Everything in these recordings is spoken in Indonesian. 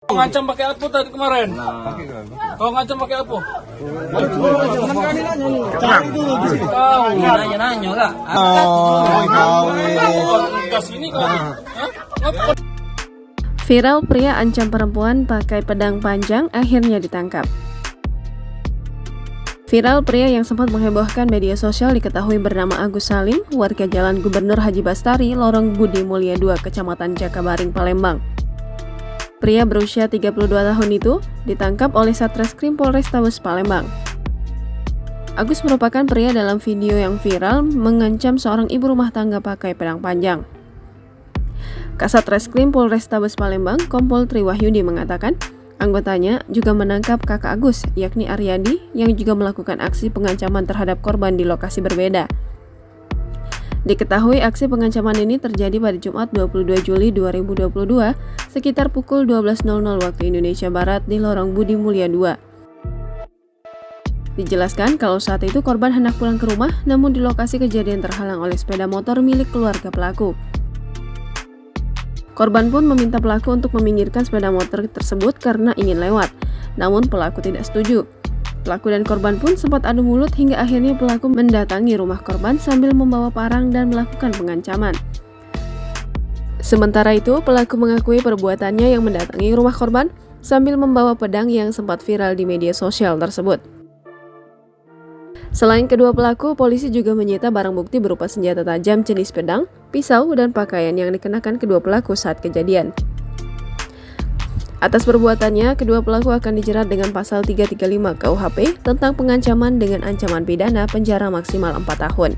Kau ngancam pakai apa tadi kemarin? Kau ngancam pakai apa? Nanya lah. Kasih ini kau. Viral pria ancam perempuan pakai pedang panjang akhirnya ditangkap. Viral pria yang sempat menghebohkan media sosial diketahui bernama Agus Salim, warga Jalan Gubernur Haji Bastari, Lorong Budi Mulia 2, Kecamatan Jakabaring, Palembang. Pria berusia 32 tahun itu ditangkap oleh Satreskrim Polrestabes Palembang. Agus merupakan pria dalam video yang viral mengancam seorang ibu rumah tangga pakai pedang panjang. Kasat Reskrim Polrestabes Palembang, Kompol Triwahyudi mengatakan, anggotanya juga menangkap kakak Agus, yakni Aryadi, yang juga melakukan aksi pengancaman terhadap korban di lokasi berbeda. Diketahui aksi pengancaman ini terjadi pada Jumat 22 Juli 2022, sekitar pukul 12.00 waktu Indonesia Barat di Lorong Budi Mulia 2. Dijelaskan kalau saat itu korban hendak pulang ke rumah, namun di lokasi kejadian terhalang oleh sepeda motor milik keluarga pelaku. Korban pun meminta pelaku untuk meminggirkan sepeda motor tersebut karena ingin lewat, namun pelaku tidak setuju. Pelaku dan korban pun sempat adu mulut hingga akhirnya pelaku mendatangi rumah korban sambil membawa parang dan melakukan pengancaman. Sementara itu, pelaku mengakui perbuatannya yang mendatangi rumah korban sambil membawa pedang yang sempat viral di media sosial tersebut. Selain kedua pelaku, polisi juga menyita barang bukti berupa senjata tajam jenis pedang, pisau, dan pakaian yang dikenakan kedua pelaku saat kejadian. Atas perbuatannya, kedua pelaku akan dijerat dengan pasal 335 KUHP tentang pengancaman dengan ancaman pidana penjara maksimal 4 tahun.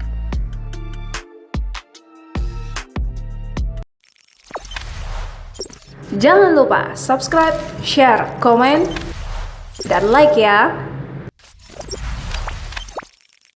Jangan lupa subscribe, share, komen, dan like ya!